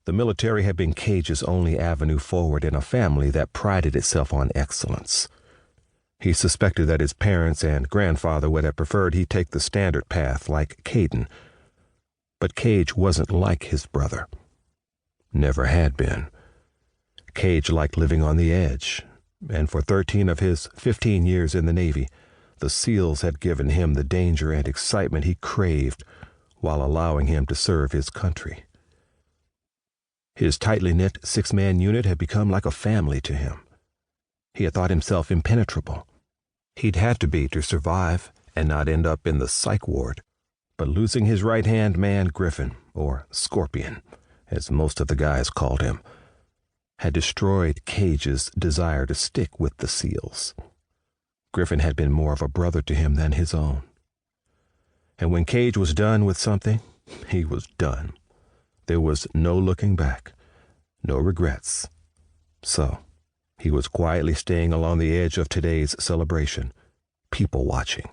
The military had been Cage's only avenue forward in a family that prided itself on excellence. He suspected that his parents and grandfather would have preferred he take the standard path like Caden. But Cage wasn't like his brother. Never had been. Cage liked living on the edge, and for 13 of his 15 years in the Navy, the SEALs had given him the danger and excitement he craved while allowing him to serve his country. His tightly knit 6-man unit had become like a family to him. He had thought himself impenetrable. He'd had to be to survive and not end up in the psych ward. But losing his right-hand man, Griffin, or Scorpion, as most of the guys called him, had destroyed Cage's desire to stick with the SEALs. Griffin had been more of a brother to him than his own. And when Cage was done with something, he was done. There was no looking back, no regrets. So, he was quietly staying along the edge of today's celebration, people watching.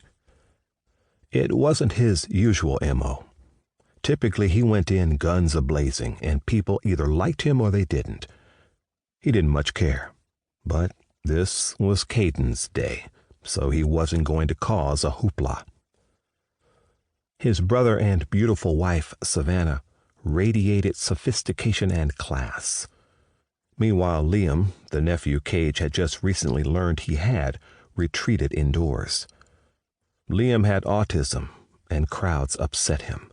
It wasn't his usual MO. Typically, he went in guns a-blazing, and people either liked him or they didn't. He didn't much care. But this was Caden's day, so he wasn't going to cause a hoopla. His brother and beautiful wife, Savannah, radiated sophistication and class. Meanwhile, Liam, the nephew Cage had just recently learned he had, retreated indoors. Liam had autism, and crowds upset him.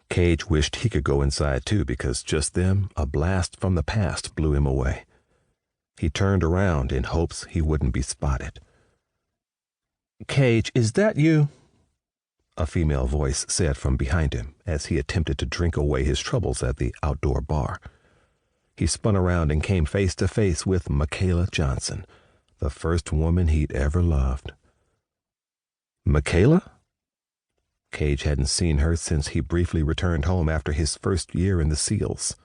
Cage wished he could go inside too, because just then a blast from the past blew him away. He turned around in hopes he wouldn't be spotted. "Cage, is that you?" a female voice said from behind him as he attempted to drink away his troubles at the outdoor bar. He spun around and came face to face with Michaela Johnson, the first woman he'd ever loved. Michaela? Cage hadn't seen her since he briefly returned home after his first year in the SEALs.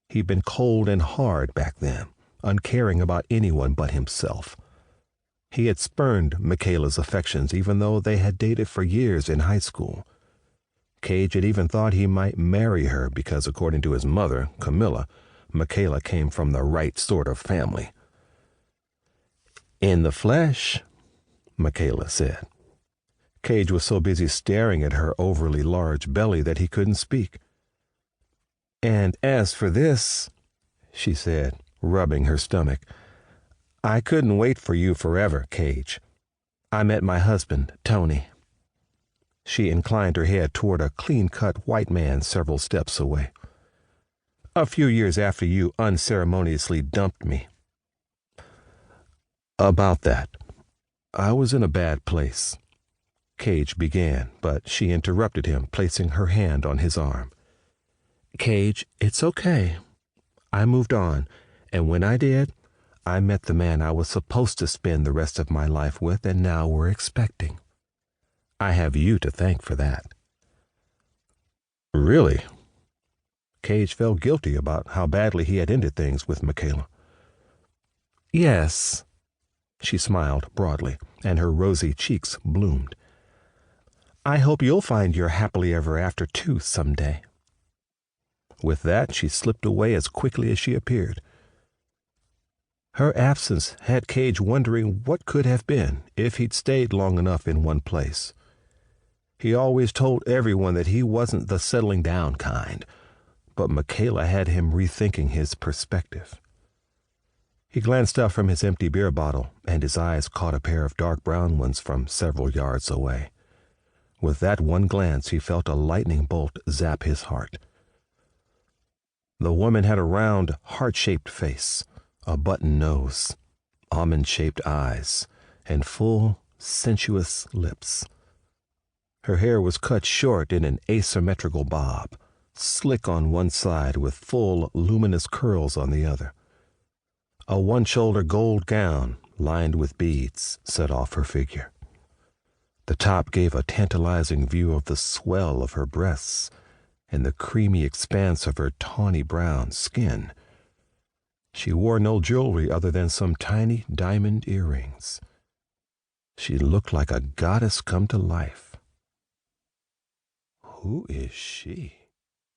He'd been cold and hard back then, uncaring about anyone but himself. He had spurned Michaela's affections even though they had dated for years in high school. Cage had even thought he might marry her because, according to his mother, Camilla, Michaela came from the right sort of family. "In the flesh," Michaela said. Cage was so busy staring at her overly large belly that he couldn't speak. "And as for this," she said, rubbing her stomach, "I couldn't wait for you forever, Cage. I met my husband, Tony." She inclined her head toward a clean-cut white man several steps away. "A few years after you unceremoniously dumped me." "About that, I was in a bad place," Cage began, but she interrupted him, placing her hand on his arm. "Cage, it's okay. I moved on, and when I did, I met the man I was supposed to spend the rest of my life with, and now we're expecting. I have you to thank for that." "Really?" Cage felt guilty about how badly he had ended things with Michaela. "Yes." She smiled broadly, and her rosy cheeks bloomed. "I hope you'll find your happily ever after too someday." With that, she slipped away as quickly as she appeared. Her absence had Cage wondering what could have been if he'd stayed long enough in one place. He always told everyone that he wasn't the settling down kind, but Michaela had him rethinking his perspective. He glanced up from his empty beer bottle, and his eyes caught a pair of dark brown ones from several yards away. With that one glance, he felt a lightning bolt zap his heart. The woman had a round, heart-shaped face, a button nose, almond-shaped eyes, and full, sensuous lips. Her hair was cut short in an asymmetrical bob, slick on one side with full, luminous curls on the other. A one-shoulder gold gown, lined with beads, set off her figure. The top gave a tantalizing view of the swell of her breasts and the creamy expanse of her tawny brown skin. She wore no jewelry other than some tiny diamond earrings. She looked like a goddess come to life. Who is she?